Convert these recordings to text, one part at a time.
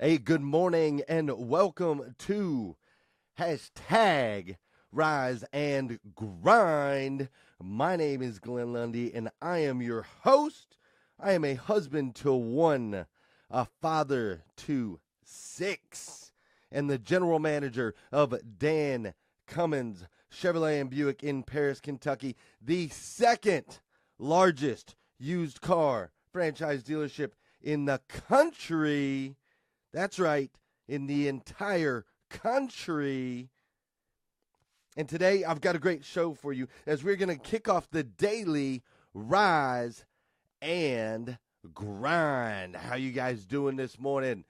Hey, good morning and welcome to hashtag Rise and Grind. My name is Glenn Lundy and I am your host. I am a husband to one, a father to six, and the general manager of Dan Cummins Chevrolet and Buick in Paris, Kentucky, the second largest used car franchise dealership in the country. That's right, in the entire country. And today I've got a great show for you as we're going to kick off the daily rise and grind. How you guys doing this morning?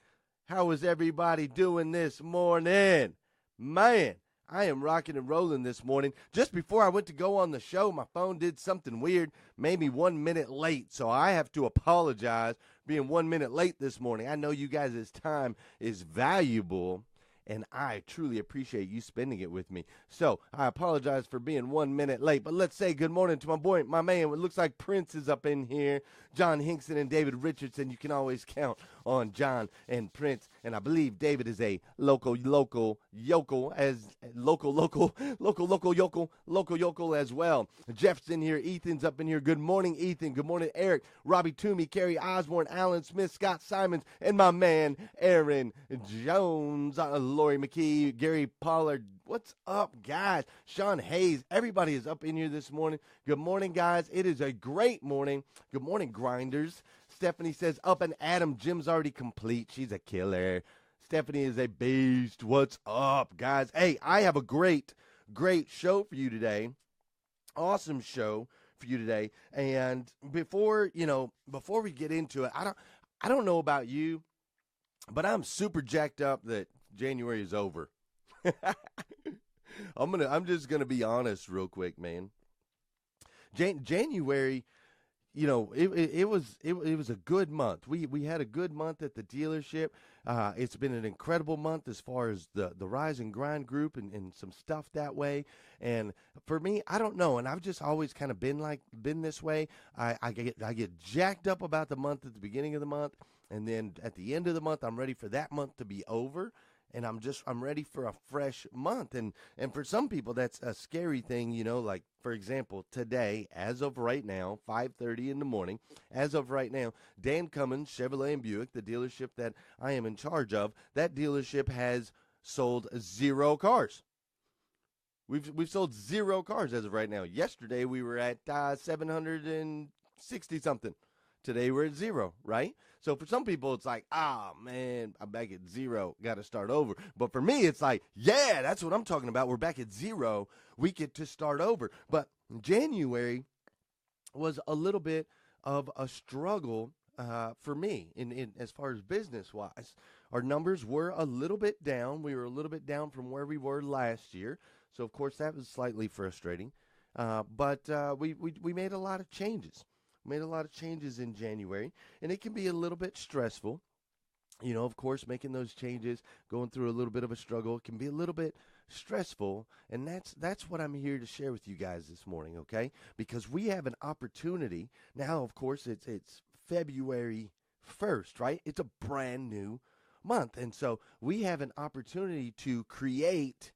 How is everybody doing this morning? Man, I am rocking and rolling this morning. Just before I went to go on the show, my phone did something weird, made me 1 minute late. So I have to apologize for being 1 minute late this morning. I know you guys' time is valuable, and I truly appreciate you spending it with me. So I apologize for being 1 minute late, but let's say good morning to my boy, my man. It looks like Prince is up in here. John Hinkson and David Richardson. You can always count on John and Prince, and I believe David is a local yokel as well. Jeff's in here. Ethan's up in here. Good morning, Ethan. Good morning, Eric, Robbie Toomey, Kerry Osborne, Alan Smith, Scott Simons, and my man Aaron Jones, Lori McKee, Gary Pollard. What's up, guys? Sean Hayes. Everybody is up in here this morning. Good morning, guys. It is a great morning. Good morning, grinders. Stephanie says, up and Adam. Jim's already complete. She's a killer. Stephanie is a beast. What's up, guys? Hey, I have a great show for you today. Awesome show for you today. And before we get into it, I don't know about you, but I'm super jacked up that January is over. I'm just gonna be honest real quick, man. January, it was a good month. We had a good month at the dealership. It's been an incredible month as far as the Rise and Grind group and some stuff that way. And for me, I don't know, and I've just always kind of been this way. I get jacked up about the month at the beginning of the month, and then at the end of the month, I'm ready for that month to be over. And I'm ready for a fresh month. And for some people that's a scary thing, like for example, today, as of right now, 5:30 in the morning, as of right now, Dan Cummins Chevrolet and Buick, the dealership that I am in charge of, that dealership has sold zero cars. We've sold zero cars as of right now. Yesterday we were at 760 something. Today we're at zero, right? So for some people it's like, man, I'm back at zero, got to start over. But for me it's like, yeah, that's what I'm talking about. We're back at zero. We get to start over. But January was a little bit of a struggle for me in as far as business wise. Our numbers were a little bit down. We were a little bit down from where we were last year. So of course that was slightly frustrating. But we made a lot of changes. Made a lot of changes in January, and it can be a little bit stressful. Of course, making those changes, going through a little bit of a struggle, can be a little bit stressful, and that's what I'm here to share with you guys this morning, okay? Because we have an opportunity now. Of course, it's February 1st, right? It's a brand new month, and so we have an opportunity to create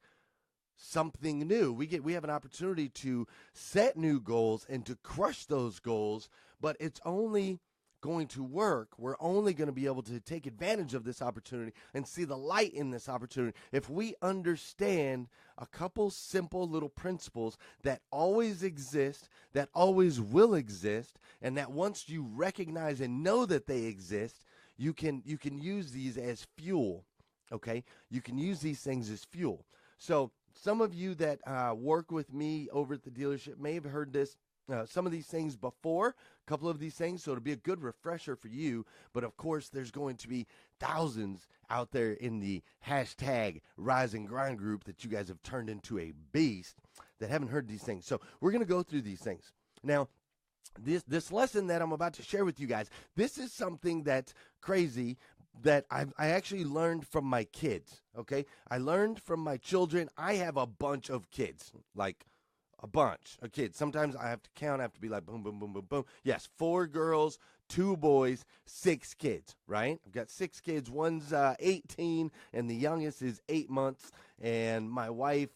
something new. We have an opportunity to set new goals and to crush those goals, but it's only going to work. We're only going to be able to take advantage of this opportunity and see the light in this opportunity if we understand a couple simple little principles that always exist, that always will exist, and that once you recognize and know that they exist, you can use these as fuel. Okay? You can use these things as fuel. So some of you that work with me over at the dealership may have heard some of these things before, a couple of these things, so it'll be a good refresher for you. But of course, there's going to be thousands out there in the hashtag Rise and Grind group that you guys have turned into a beast that haven't heard these things. So we're going to go through these things. Now, this lesson that I'm about to share with you guys, this is something that's crazy that I actually learned from my kids. Okay, I learned from my children. I have a bunch of kids, like a bunch of kids. Sometimes I have to count. I have to be like boom, boom, boom, boom, boom. Yes, 4 girls, 2 boys, 6 kids, right? I've got 6 kids. One's 18, and the youngest is 8 months. And my wife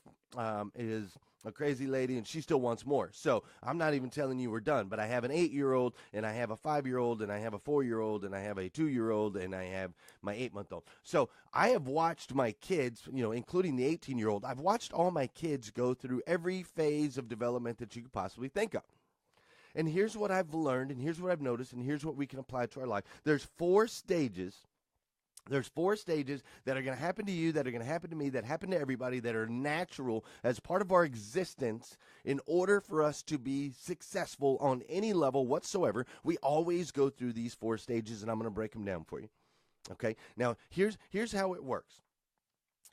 is a crazy lady, and she still wants more. So I'm not even telling you we're done, but I have an 8-year-old, and I have a 5-year-old, and I have a 4-year-old, and I have a 2-year-old, and I have my 8-month-old. So I have watched my kids, including the 18-year-old, I've watched all my kids go through every phase of development that you could possibly think of. And here's what I've learned, and here's what I've noticed, and here's what we can apply to our life. There's 4 stages that are going to happen to you, that are going to happen to me, that happen to everybody, that are natural as part of our existence in order for us to be successful on any level whatsoever. We always go through these 4 stages, and I'm going to break them down for you. Okay? Now, here's how it works.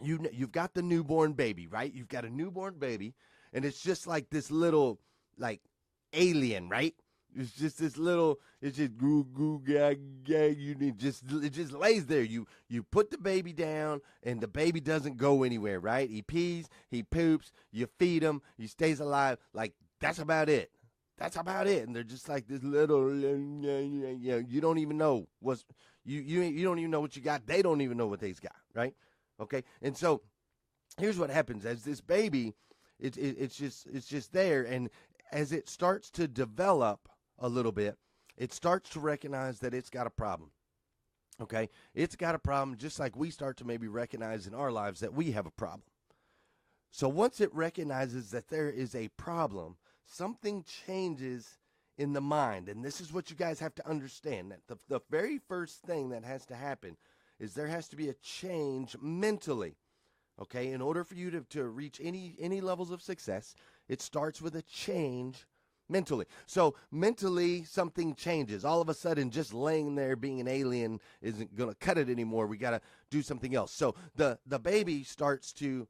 You've got the newborn baby, right? You've got a newborn baby, and it's just like this little, alien, right? It's just this little, it's just goo goo gag gag. It just lays there. You put the baby down, and the baby doesn't go anywhere, right? He pees, he poops. You feed him, he stays alive. That's about it. That's about it. And they're just like this little, you don't even know what's you don't even know what you got. They don't even know what they've got, right? Okay, and so here's what happens as this baby, it's just there, and as it starts to develop a little bit, it starts to recognize that it's got a problem. Okay? It's got a problem just like we start to maybe recognize in our lives that we have a problem. So once it recognizes that there is a problem, something changes in the mind. And this is what you guys have to understand, that the very first thing that has to happen is there has to be a change mentally. Okay? In order for you to reach any levels of success, it starts with a change mentally. So mentally, something changes. All of a sudden, just laying there being an alien isn't going to cut it anymore. We got to do something else. So the baby starts to,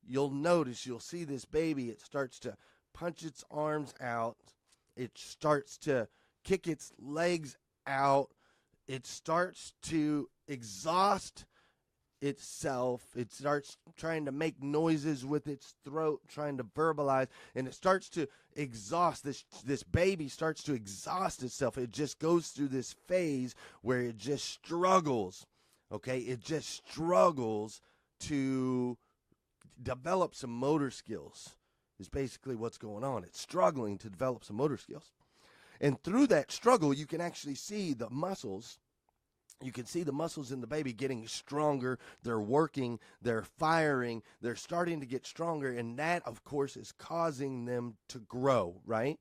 you'll see this baby, it starts to punch its arms out. It starts to kick its legs out. It starts to exhaust itself. It starts trying to make noises with its throat, trying to verbalize, and it starts to exhaust. This baby starts to exhaust itself. It just goes through this phase where it just struggles. Okay, it just struggles to develop some motor skills is basically what's going on. It's struggling to develop some motor skills. And through that struggle, you can actually see the muscles. You can see the muscles in the baby getting stronger. They're working. They're firing. They're starting to get stronger. And that, of course, is causing them to grow, right?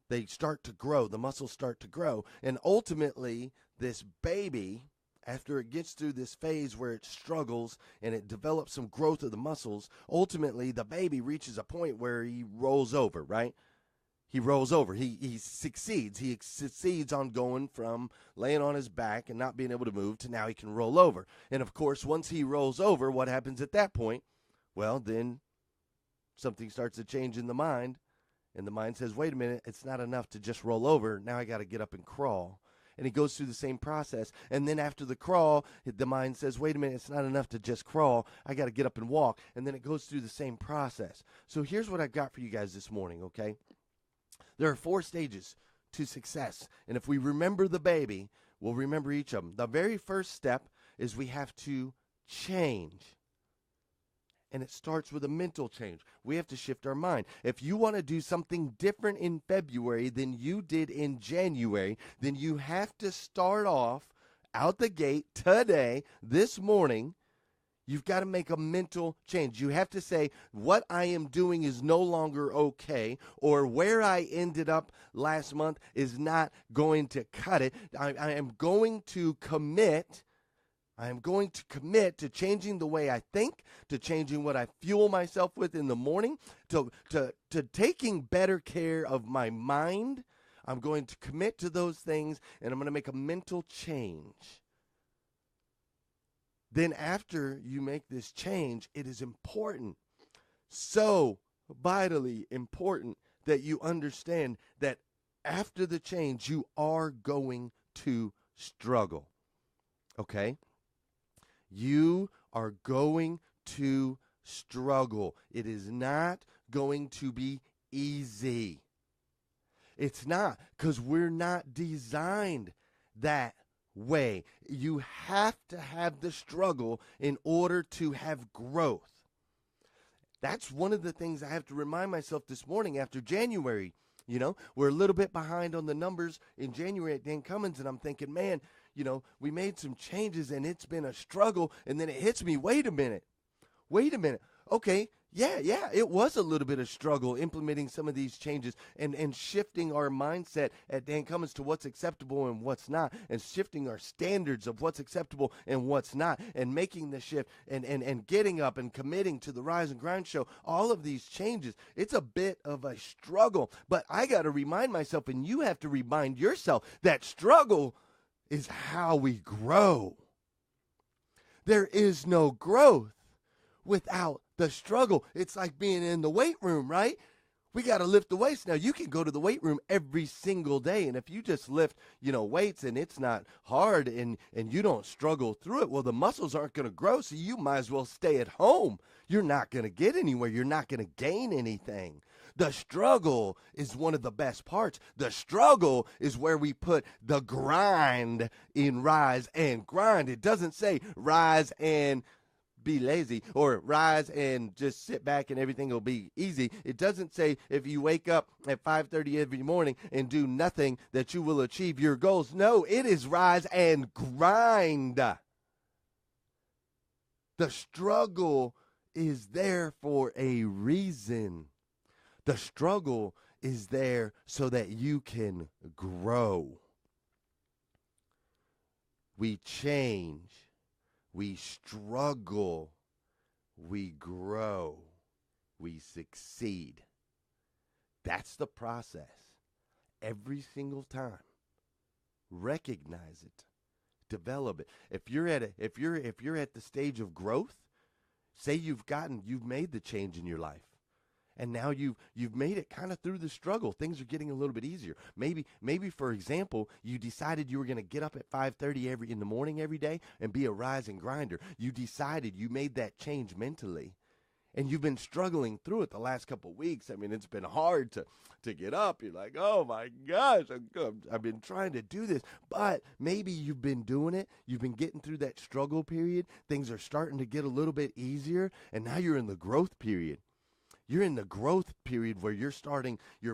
They start to grow. The muscles start to grow. And ultimately, this baby, after it gets through this phase where it struggles and it develops some growth of the muscles, ultimately, the baby reaches a point where he rolls over, right? He rolls over. He succeeds. He succeeds on going from laying on his back and not being able to move to now he can roll over. And, of course, once he rolls over, what happens at that point? Well, then something starts to change in the mind, and the mind says, wait a minute, it's not enough to just roll over. Now I got to get up and crawl. And he goes through the same process. And then after the crawl, the mind says, wait a minute, it's not enough to just crawl. I got to get up and walk. And then it goes through the same process. So here's what I've got for you guys this morning, okay? There are 4 stages to success. And if we remember the baby, we'll remember each of them. The very first step is we have to change. And it starts with a mental change. We have to shift our mind. If you want to do something different in February than you did in January, then you have to start off out the gate today, this morning. You've got to make a mental change. You have to say, what I am doing is no longer okay, or where I ended up last month is not going to cut it. I am going to commit. I am going to commit to changing the way I think, to changing what I fuel myself with in the morning, to taking better care of my mind. I'm going to commit to those things, and I'm going to make a mental change. Then after you make this change, it is important, so vitally important, that you understand that after the change, you are going to struggle. Okay? You are going to struggle. It is not going to be easy. It's not, because we're not designed that way. You have to have the struggle in order to have growth. That's one of the things I have to remind myself this morning after January. You know, we're a little bit behind on the numbers in January at Dan Cummins, and I'm thinking, man, you know, we made some changes and it's been a struggle. And then it hits me, wait a minute. Okay, yeah, it was a little bit of struggle implementing some of these changes and shifting our mindset at Dan Cummins to what's acceptable and what's not, and shifting our standards of what's acceptable and what's not, and making the shift and getting up and committing to the Rise and Grind show. All of these changes, it's a bit of a struggle, but I got to remind myself, and you have to remind yourself, that struggle is how we grow. There is no growth without the struggle. It's like being in the weight room, right? We got to lift the weights. Now, you can go to the weight room every single day, and if you just lift, weights, and it's not hard and you don't struggle through it, well, the muscles aren't going to grow, so you might as well stay at home. You're not going to get anywhere. You're not going to gain anything. The struggle is one of the best parts. The struggle is where we put the grind in Rise and Grind. It doesn't say rise and be lazy, or rise and just sit back and everything will be easy. It doesn't say if you wake up at 5:30 every morning and do nothing that you will achieve your goals. No, it is rise and grind. The struggle is there for a reason. The struggle is there so that you can grow. We change. We struggle, we grow, we succeed. That's the process. Every single time. Recognize it. Develop it. If you're at the stage of growth, say you've made the change in your life. And now you've made it kind of through the struggle. Things are getting a little bit easier. Maybe for example, you decided you were going to get up at 5:30 in the morning every day and be a rise and grinder. You made that change mentally. And you've been struggling through it the last couple of weeks. I mean, it's been hard to get up. You're like, oh my gosh, I've been trying to do this. But maybe you've been doing it. You've been getting through that struggle period. Things are starting to get a little bit easier. And now you're in the growth period. You're in the growth period where your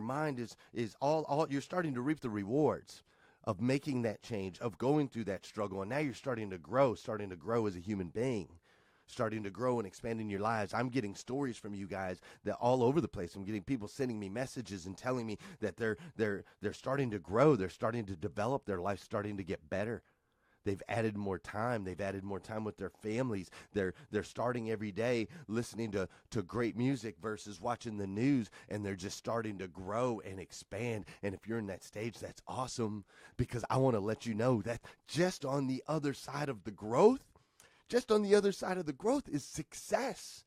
mind is all you're starting to reap the rewards of making that change, of going through that struggle. And now you're starting to grow as a human being, starting to grow and expand in your lives. I'm getting stories from you guys that all over the place. I'm getting people sending me messages and telling me that they're starting to grow. They're starting to develop. Their life's starting to get better. They've added more time. They've added more time with their families. They're starting every day listening to great music versus watching the news, and they're just starting to grow and expand. And if you're in that stage, that's awesome, because I want to let you know that just on the other side of the growth is success.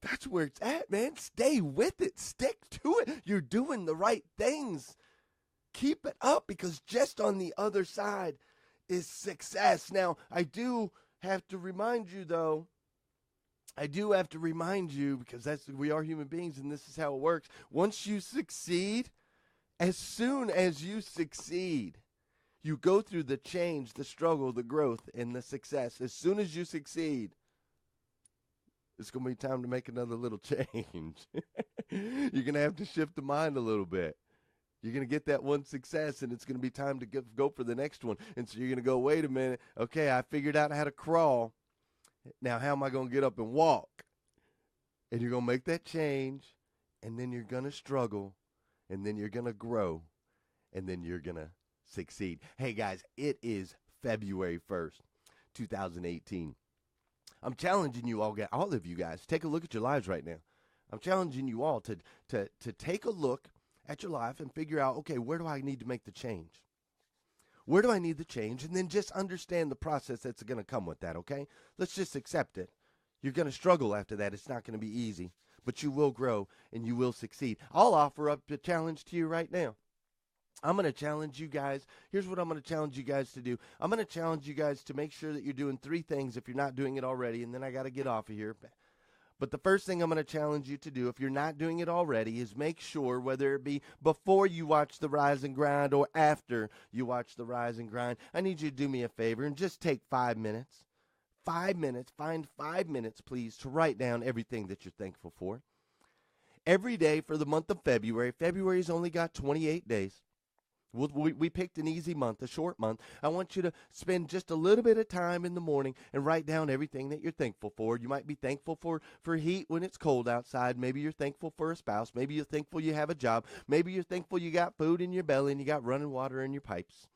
That's where it's at, man. Stay with it. Stick to it. You're doing the right things. Keep it up, because just on the other side is success. Now, I do have to remind you, because we are human beings and this is how it works. Once you succeed, as soon as you succeed, you go through the change, the struggle, the growth, and the success. As soon as you succeed, it's going to be time to make another little change. You're going to have to shift the mind a little bit. You're going to get that one success, and it's going to be time to go for the next one. And so you're going to go, wait a minute. Okay, I figured out how to crawl. Now, how am I going to get up and walk? And you're going to make that change, and then you're going to struggle, and then you're going to grow, and then you're going to succeed. Hey, guys, it is February 1st, 2018. I'm challenging you all of you guys, take a look at your lives right now. I'm challenging you all to take a look at your life and figure out, okay, where do I need to make the change? Where do I need the change? And then just understand the process that's going to come with that, okay? Let's just accept it. You're going to struggle after that. It's not going to be easy, but you will grow and you will succeed. I'll offer up a challenge to you right now. I'm going to challenge you guys. Here's what I'm going to challenge you guys to do. I'm going to challenge you guys to make sure that you're doing 3 things if you're not doing it already, and then I got to get off of here. But the first thing I'm going to challenge you to do, if you're not doing it already, is make sure, whether it be before you watch the Rise and Grind or after you watch the Rise and Grind, I need you to do me a favor and just take 5 minutes. 5 minutes, find 5 minutes, please, to write down everything that you're thankful for. Every day for the month of February. February's only got 28 days. We picked an easy month, a short month. I want you to spend just a little bit of time in the morning and write down everything that you're thankful for. You might be thankful for heat when it's cold outside. Maybe you're thankful for a spouse. Maybe you're thankful you have a job. Maybe you're thankful you got food in your belly and you got running water in your pipes.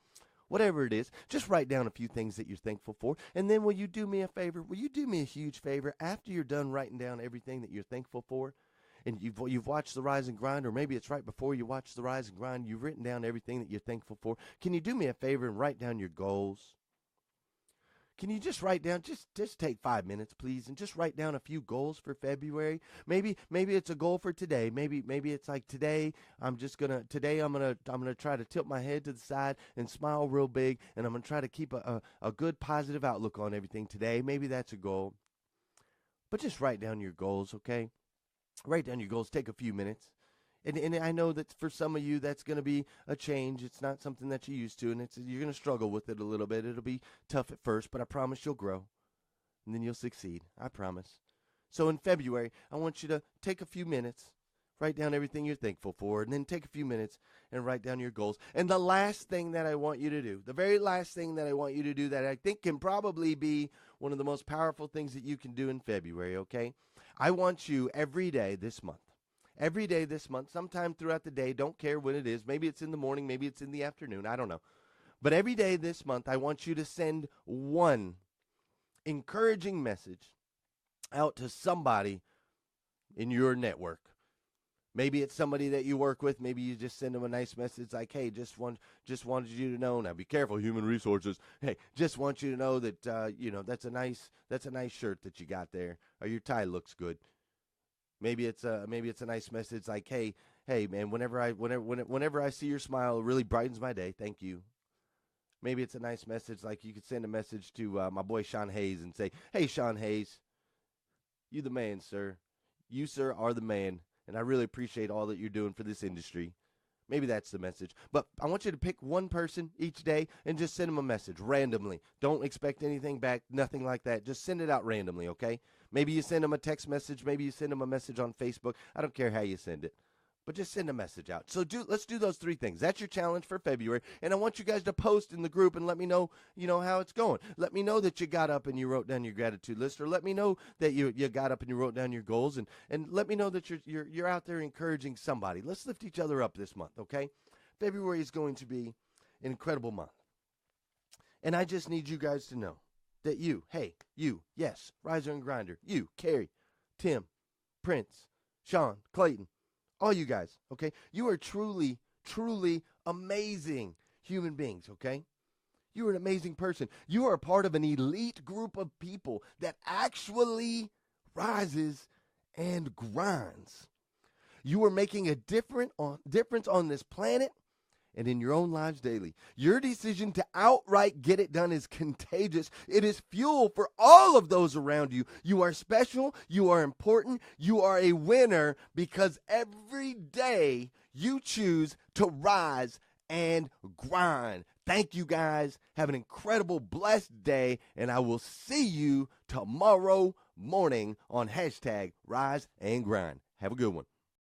Whatever it is, just write down a few things that you're thankful for. And then will you do me a favor? Will you do me a huge favor after you're done writing down everything that you're thankful for? And you've watched the Rise and Grind, or maybe it's right before you watch the Rise and Grind, you've written down everything that you're thankful for. Can you do me a favor and write down your goals? Can you just write down, just take 5 minutes, please, and just write down a few goals for February? Maybe it's a goal for today. Maybe it's like today I'm gonna try to tilt my head to the side and smile real big, and I'm gonna try to keep a good positive outlook on everything today. Maybe that's a goal. But just write down your goals, okay? Write down your goals. Take a few minutes. And I know that for some of you, that's going to be a change. It's not something that you're used to, and you're going to struggle with it a little bit. It'll be tough at first, but I promise you'll grow, and then you'll succeed. I promise. So in February, I want you to take a few minutes, write down everything you're thankful for, and then take a few minutes and write down your goals. And the last thing that I want you to do, the very last thing that I want you to do that I think can probably be one of the most powerful things that you can do in February, okay? I want you every day this month, sometime throughout the day, don't care when it is. Maybe it's in the morning, maybe it's in the afternoon, I don't know. But every day this month, I want you to send one encouraging message out to somebody in your network. Maybe it's somebody that you work with. Maybe you just send them a nice message like, hey, just wanted you to know. Now, be careful, human resources. Hey, just want you to know that, that's a nice shirt that you got there, or your tie looks good. Maybe it's a nice message like, hey, man, whenever I see your smile, it really brightens my day. Thank you. Maybe it's a nice message like you could send a message to my boy Sean Hayes and say, hey, Sean Hayes, you the man, sir. You, sir, are the man. And I really appreciate all that you're doing for this industry. Maybe that's the message. But I want you to pick one person each day and just send them a message randomly. Don't expect anything back, nothing like that. Just send it out randomly, okay? Maybe you send them a text message. Maybe you send them a message on Facebook. I don't care how you send it. But just send a message out. So let's do those 3 things. That's your challenge for February. And I want you guys to post in the group and let me know, how it's going. Let me know that you got up and you wrote down your gratitude list, or let me know that you got up and you wrote down your goals, and let me know that you're out there encouraging somebody. Let's lift each other up this month, okay? February is going to be an incredible month. And I just need you guys to know that yes, Riser and Grinder, you, Carrie, Tim, Prince, Sean, Clayton, all you guys, okay? You are truly, truly amazing human beings, okay? You are an amazing person. You are a part of an elite group of people that actually rises and grinds. You are making a difference on this planet and in your own lives daily. Your decision to outright get it done is contagious. It is fuel for all of those around you. You are special. You are important. You are a winner because every day you choose to rise and grind. Thank you guys. Have an incredible, blessed day, and I will see you tomorrow morning on #RiseAndGrind. Have a good one.